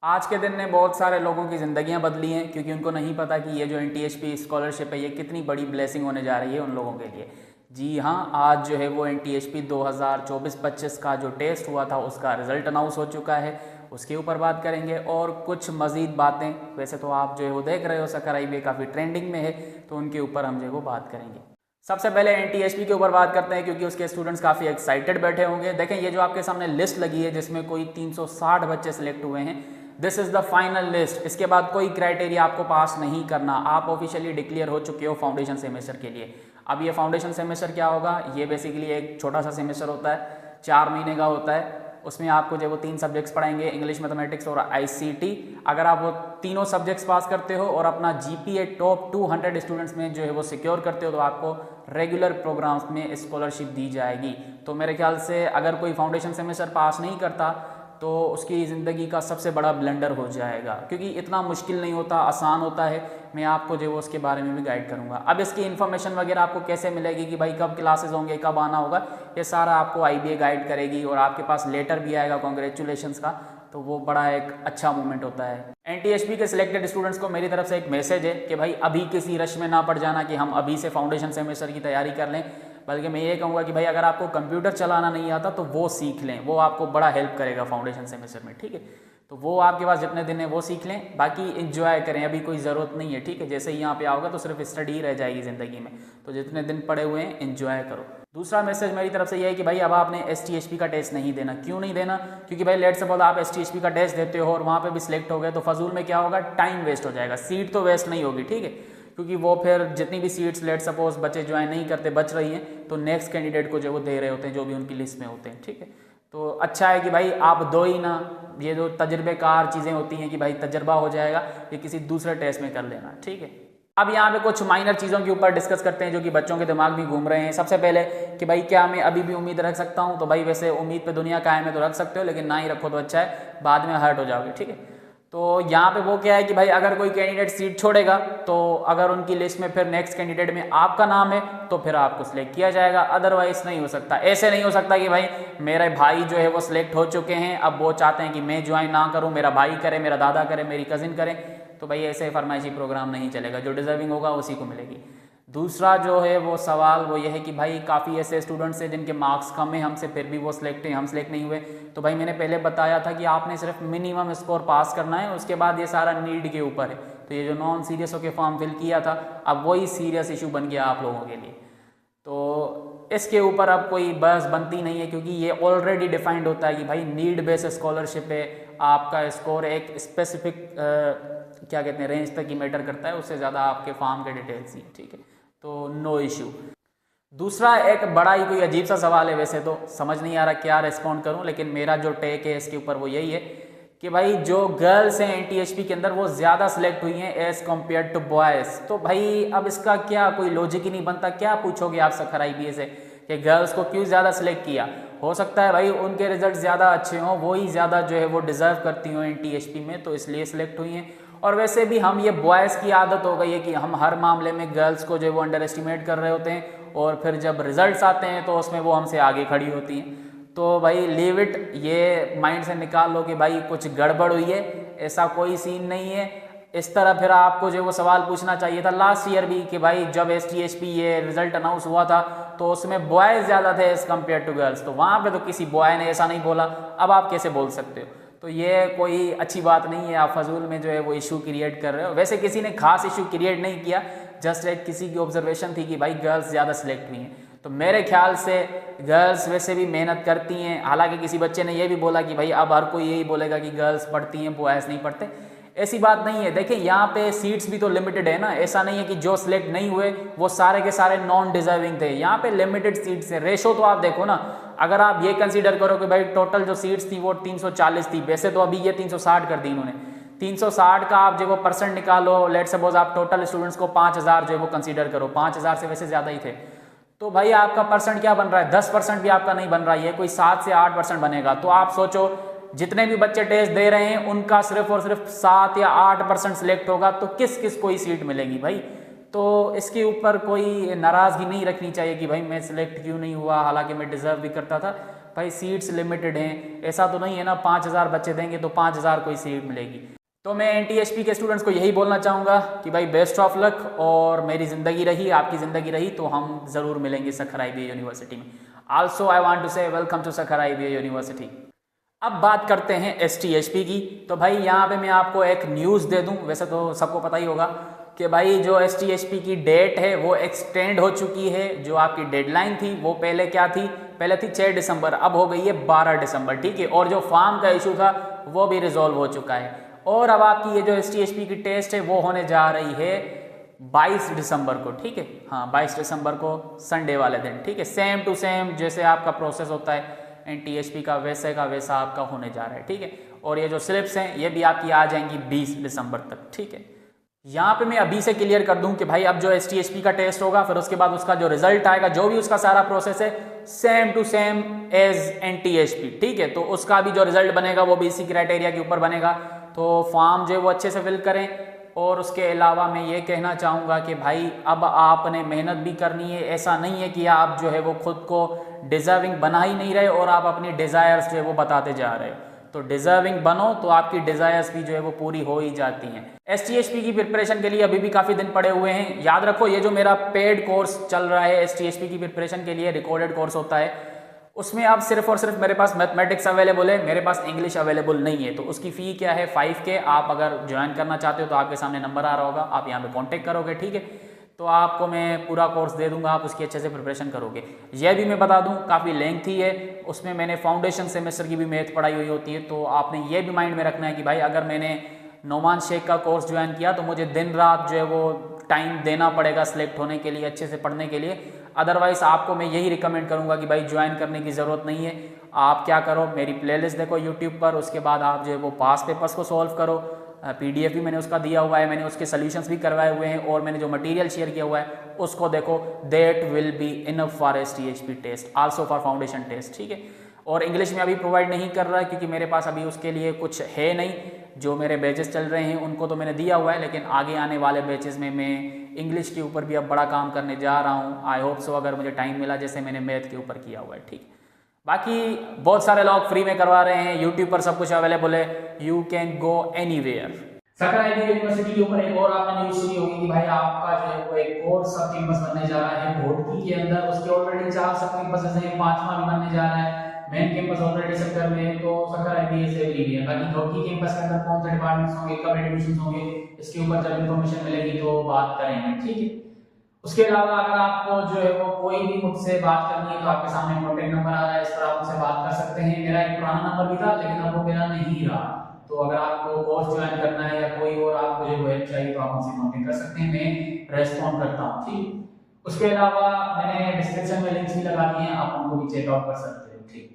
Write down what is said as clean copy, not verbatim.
आज के दिन ने बहुत सारे लोगों की ज़िंदगियां बदली हैं क्योंकि उनको नहीं पता कि ये जो NTHP स्कॉलरशिप है ये कितनी बड़ी ब्लेसिंग होने जा रही है उन लोगों के लिए। जी हाँ, आज जो है वो NTHP 2024-25 का जो टेस्ट हुआ था उसका रिज़ल्ट अनाउंस हो चुका है। उसके ऊपर बात करेंगे और कुछ मज़ीद बातें। वैसे तो आप जो है वो देख रहे हो सकर IBA काफ़ी ट्रेंडिंग में है, तो उनके ऊपर हम जो है वो बात करेंगे। सबसे पहले NTHP के ऊपर बात करते हैं क्योंकि उसके स्टूडेंट्स काफ़ी एक्साइटेड बैठे होंगे। देखें, ये जो आपके सामने लिस्ट लगी है जिसमें कोई 360 बच्चे सेलेक्ट हुए हैं, this is the final list. इसके बाद कोई क्राइटेरिया आपको पास नहीं करना, आप ऑफिशियली डिक्लेयर हो चुके हो फाउंडेशन सेमेस्टर के लिए। अब ये फाउंडेशन सेमेस्टर क्या होगा, ये बेसिकली एक छोटा सा सेमेस्टर होता है, 4 महीने का होता है। उसमें आपको जो वो 3 सब्जेक्ट्स पढ़ाएंगे, इंग्लिश, मैथमेटिक्स और ICT। अगर आप वो तीनों सब्जेक्ट्स पास करते हो और अपना GPA टॉप 200 स्टूडेंट्स में जो है वो सिक्योर करते हो तो आपको रेगुलर प्रोग्राम्स में स्कॉलरशिप दी जाएगी। तो मेरे ख्याल से अगर कोई फाउंडेशन सेमेस्टर पास नहीं करता तो उसकी ज़िंदगी का सबसे बड़ा ब्लंडर हो जाएगा, क्योंकि इतना मुश्किल नहीं होता, आसान होता है। मैं आपको जो वो उसके बारे में भी गाइड करूँगा। अब इसकी इन्फॉर्मेशन वगैरह आपको कैसे मिलेगी कि भाई कब क्लासेस होंगे, कब आना होगा, ये सारा आपको IBA गाइड करेगी और आपके पास लेटर भी आएगा कॉन्ग्रेचुलेशंस का। तो वो बड़ा एक अच्छा मोमेंट होता है। NTHP के सिलेक्टेड स्टूडेंट्स को मेरी तरफ से एक मैसेज है कि भाई अभी किसी रश में ना पड़ जाना कि हम अभी से फाउंडेशन सेमेस्टर की तैयारी कर लें, बल्कि मैं ये कहूँगा कि भाई अगर आपको कंप्यूटर चलाना नहीं आता तो वो सीख लें, वो आपको बड़ा हेल्प करेगा फाउंडेशन सेमेस्टर में, ठीक है। तो वो आपके पास जितने दिन है वो सीख लें, बाकी एंजॉय करें, अभी कोई ज़रूरत नहीं है, ठीक है। जैसे ही यहाँ पे आओगे तो सिर्फ स्टडी रह जाएगी ज़िंदगी में, तो जितने दिन पड़े हुए हैं एंजॉय करो। दूसरा मैसेज मेरी तरफ से ये है कि भाई अब आपने STHP का टेस्ट नहीं देना। क्यों नहीं देना? क्योंकि भाई लेट सपोज आप STHP का टेस्ट देते हो और वहाँ पे भी सिलेक्ट हो गए तो फजूल में क्या होगा, टाइम वेस्ट हो जाएगा, सीट तो वेस्ट नहीं होगी, ठीक है। क्योंकि वो फिर जितनी भी सीट्स लेट सपोज बच्चे ज्वाइन नहीं करते बच रही हैं तो नेक्स्ट कैंडिडेट को जो वो दे रहे होते हैं जो भी उनकी लिस्ट में होते हैं, ठीक है। तो अच्छा है कि भाई आप दो ही ना, ये जो तजर्बेकार चीज़ें होती हैं कि भाई तजर्बा हो जाएगा, ये किसी दूसरे टेस्ट में कर लेना, ठीक है। अब यहाँ पे कुछ माइनर चीज़ों के ऊपर डिस्कस करते हैं जो कि बच्चों के दिमाग में घूम रहे हैं। सबसे पहले कि भाई क्या मैं अभी भी उम्मीद रख सकता हूँ, तो भाई वैसे उम्मीद पे दुनिया कायम है तो रख सकते हो, लेकिन ना ही रखो तो अच्छा है, बाद में हर्ट हो जाओगे, ठीक है। तो यहाँ पे वो क्या है कि भाई अगर कोई कैंडिडेट सीट छोड़ेगा तो अगर उनकी लिस्ट में फिर नेक्स्ट कैंडिडेट में आपका नाम है तो फिर आपको सिलेक्ट किया जाएगा, अदरवाइज नहीं हो सकता। ऐसे नहीं हो सकता कि भाई मेरे भाई जो है वो सिलेक्ट हो चुके हैं, अब वो चाहते हैं कि मैं ज्वाइन ना करूँ, मेरा भाई करे, मेरा दादा करे, मेरी कजिन करे, तो भाई ऐसे फरमाइशी प्रोग्राम नहीं चलेगा, जो डिजर्विंग होगा उसी को मिलेगी। दूसरा जो है वो सवाल वो ये है कि भाई काफ़ी ऐसे स्टूडेंट्स हैं जिनके मार्क्स कम है हमसे, फिर भी वो सिलेक्ट हैं, हम सिलेक्ट नहीं हुए। तो भाई मैंने पहले बताया था कि आपने सिर्फ मिनिमम स्कोर पास करना है, उसके बाद ये सारा नीड के ऊपर है। तो ये जो नॉन सीरियस होकर फॉर्म फिल किया था, अब वही सीरियस इशू बन गया आप लोगों के लिए। तो इसके ऊपर अब कोई बहस बनती नहीं है, क्योंकि ये ऑलरेडी डिफाइंड होता है कि भाई नीड बेस्ड स्कॉलरशिप है, आपका स्कोर एक स्पेसिफिक क्या कहते हैं रेंज तक ही मैटर करता है, उससे ज़्यादा आपके फॉर्म के डिटेल्स ही, ठीक है। तो नो इशू। दूसरा एक बड़ा ही कोई अजीब सा सवाल है, वैसे तो समझ नहीं आ रहा क्या रिस्पॉन्ड करूं, लेकिन मेरा जो टेक है इसके ऊपर वो यही है कि भाई जो गर्ल्स हैं NTHP के अंदर वो ज़्यादा सिलेक्ट हुई हैं एज़ कम्पेयर टू बॉयज़। तो भाई अब इसका क्या कोई लॉजिक ही नहीं बनता, क्या पूछोगे आप सखर IBA से कि गर्ल्स को क्यों ज़्यादा सिलेक्ट किया। हो सकता है भाई उनके रिजल्ट ज़्यादा अच्छे हों, वो ही ज़्यादा जो है वो डिज़र्व करती हों NTHP में, तो इसलिए सिलेक्ट हुई हैं। और वैसे भी हम ये बॉयज़ की आदत हो गई है कि हम हर मामले में गर्ल्स को जो है वो अंडर एस्टिमेट कर रहे होते हैं, और फिर जब रिजल्ट्स आते हैं तो उसमें वो हमसे आगे खड़ी होती हैं। तो भाई लीव इट, ये माइंड से निकाल लो कि भाई कुछ गड़बड़ हुई है, ऐसा कोई सीन नहीं है। इस तरह फिर आपको जो वो सवाल पूछना चाहिए था लास्ट ईयर भी कि भाई जब STHP ये रिजल्ट अनाउंस हुआ था तो उसमें बॉयज़ ज़्यादा थे एज़ कम्पेयर टू गर्ल्स, तो वहाँ पे तो किसी बॉय ने ऐसा नहीं बोला, अब आप कैसे बोल सकते हो। तो ये कोई अच्छी बात नहीं है, आप फजूल में जो है वो इशू क्रिएट कर रहे हो। वैसे किसी ने खास इशू क्रिएट नहीं किया, जस्ट एक किसी की ऑब्जर्वेशन थी कि भाई गर्ल्स ज़्यादा सिलेक्ट हुई हैं। तो मेरे ख्याल से गर्ल्स वैसे भी मेहनत करती हैं, हालांकि किसी बच्चे ने ये भी बोला कि भाई अब हर कोई यही बोलेगा कि गर्ल्स पढ़ती हैं बॉयज़ नहीं पढ़ते, ऐसी बात नहीं है। देखिए यहाँ पे सीट्स भी तो लिमिटेड है ना, ऐसा नहीं है कि जो सिलेक्ट नहीं हुए वो सारे के सारे नॉन डिजर्विंग थे, यहाँ पे लिमिटेड सीट्स है। रेशो तो आप देखो ना, अगर आप ये कंसीडर करो कि भाई टोटल जो सीट्स थी वो 340 थी, वैसे तो अभी ये 360 कर दी इन्होंने, 360 का आप जो वो परसेंट निकालो, लेट सपोज आप टोटल स्टूडेंट्स को 5000 जो है वो कंसीडर करो, 5000 से वैसे ज़्यादा ही थे, तो भाई आपका परसेंट क्या बन रहा है, 10% भी आपका नहीं बन रहा है, कोई 7 से 8% बनेगा। तो आप सोचो जितने भी बच्चे टेस्ट दे रहे हैं उनका सिर्फ और सिर्फ 7 या 8% सिलेक्ट होगा, तो किस किस को ही सीट मिलेगी भाई। तो इसके ऊपर कोई नाराज़गी नहीं रखनी चाहिए कि भाई मैं सिलेक्ट क्यों नहीं हुआ, हालांकि मैं डिज़र्व भी करता था। भाई सीट्स लिमिटेड हैं, ऐसा तो नहीं है ना 5000 बच्चे देंगे तो 5000 कोई सीट मिलेगी। तो मैं एनटीएचपी के स्टूडेंट्स को यही बोलना चाहूँगा कि भाई बेस्ट ऑफ लक, और मेरी ज़िंदगी रही, आपकी ज़िंदगी रही तो हम ज़रूर मिलेंगे सखर IBA यूनिवर्सिटी में। Also I want to say welcome to Sukkur IBA university. अब बात करते हैं STHP की। तो भाई यहाँ पे मैं आपको एक न्यूज़ दे दूँ, वैसे तो सबको पता ही होगा कि भाई जो STHP की डेट है वो एक्सटेंड हो चुकी है। जो आपकी डेडलाइन थी वो पहले क्या थी, पहले थी 6 दिसंबर, अब हो गई है 12 दिसंबर, ठीक है। और जो फॉर्म का इशू था वो भी रिजॉल्व हो चुका है। और अब आपकी ये जो STHP की टेस्ट है वो होने जा रही है 22 दिसंबर को, ठीक है। हाँ 22 दिसंबर को संडे वाले दिन, ठीक है। सेम टू सेम जैसे आपका प्रोसेस होता है NTHP का वैसे का वैसा आपका होने जा रहा है, ठीक है। और ये जो स्लिप्स हैं ये भी आपकी आ जाएंगी 20 दिसंबर तक, ठीक है। यहाँ पे मैं अभी से क्लियर कर दूं कि भाई अब जो STHP का टेस्ट होगा फिर उसके बाद उसका जो रिजल्ट आएगा, जो भी उसका सारा प्रोसेस है same to same as NTHP, ठीक है। तो उसका भी जो रिजल्ट बनेगा वो भी इसी क्राइटेरिया के ऊपर बनेगा। तो फॉर्म जो है वो अच्छे से फिल करें। और उसके अलावा मैं ये कहना चाहूँगा कि भाई अब आपने मेहनत भी करनी है, ऐसा नहीं है कि आप जो है वो खुद को डिज़र्विंग बना ही नहीं रहे और आप अपनी डिज़ायर्स जो है वो बताते जा रहे हो। तो डिज़र्विंग बनो तो आपकी डिज़ायर्स भी जो है वो पूरी हो ही जाती हैं। STHP की प्रिपरेशन के लिए अभी भी काफ़ी दिन पड़े हुए हैं। याद रखो ये जो मेरा पेड कोर्स चल रहा है STHP की प्रिपरेशन के लिए, रिकॉर्डेड कोर्स होता है, उसमें आप सिर्फ और सिर्फ मेरे पास मैथमेटिक्स अवेलेबल है, मेरे पास इंग्लिश अवेलेबल नहीं है। तो उसकी फ़ी क्या है 5K। आप अगर ज्वाइन करना चाहते हो तो आपके सामने नंबर आ रहा होगा, आप यहाँ पे कांटेक्ट करोगे, ठीक है। तो आपको मैं पूरा कोर्स दे दूंगा, आप उसकी अच्छे से प्रिपरेशन करोगे। यह भी मैं बता दूं काफ़ी लेंथी है, उसमें मैंने फाउंडेशन सेमेस्टर की भी मैथ पढ़ाई हुई होती है। तो आपने ये भी माइंड में रखना है कि भाई अगर मैंने नोमान शेख का कोर्स ज्वाइन किया तो मुझे दिन रात जो है वो टाइम देना पड़ेगा सिलेक्ट होने के लिए, अच्छे से पढ़ने के लिए। अदरवाइज़ आपको मैं यही रिकमेंड करूंगा कि भाई ज्वाइन करने की ज़रूरत नहीं है। आप क्या करो, मेरी प्लेलिस्ट देखो यूट्यूब पर, उसके बाद आप जो है वो पास पेपर्स को सॉल्व करो। PDF भी मैंने उसका दिया हुआ है, मैंने उसके सॉल्यूशंस भी करवाए हुए हैं, और मैंने जो मटेरियल शेयर किया हुआ है उसको देखो। That will be enough for STHP test, also for foundation test, ठीक है। और इंग्लिश में अभी प्रोवाइड नहीं कर रहा है क्योंकि मेरे पास अभी उसके लिए कुछ है नहीं। जो मेरे बैचेस चल रहे हैं उनको तो मैंने दिया हुआ है, लेकिन आगे आने वाले बैचेस में मैं इंग्लिश के ऊपर भी अब बड़ा काम करने जा रहा हूँ। आई होप सो अगर मुझे टाइम मिला, जैसे मैंने मैथ के ऊपर किया हुआ है, ठीक। बाकी बहुत सारे लोग फ्री में करवा रहे हैं, यूट्यूब पर सब कुछ अवेलेबल है, you can go anywhere. Sukkur IBA university के ऊपर एक और आपने न्यूज़ सुनी होगी कि भाई आपका जो है वो एक और सब कैंपस बनने जा रहा है भोटकी के अंदर। उसके ऑलरेडी 4 सब कैंपसेस हैं, 5वां भी बनने जा रहा है। मेन कैंपस ऑलरेडी सेक्टर में है, तो सखर IBA से भी है। बाकी भोटकी कैंपस के अंदर कौन से डिपार्टमेंट्स होंगे, कब एडमिशन होंगे, इसके ऊपर जब इन्फॉर्मेशन मिलेगी तो बात करेंगे, ठीक है। उसके अलावा अगर आपको जो है वो कोई भी मुझसे बात करनी है तो आपके सामने कॉन्टेक्ट नंबर आ रहा है, इस पर आप मुझसे बात कर सकते हैं। मेरा एक पुराना नंबर भी था लेकिन अब वो मेरा नहीं रहा। तो अगर आपको कोर्स ज्वाइन करना है या कोई और आपको जो हेल्प चाहिए तो आप मुझसे कांटेक्ट कर सकते हैं, मैं रेस्पॉन्ड करता हूँ, ठीक। उसके अलावा मैंने डिस्क्रिप्शन में लिंक्स भी लगा दिए हैं, आप उनको भी चेकआउट कर सकते हो, ठीक।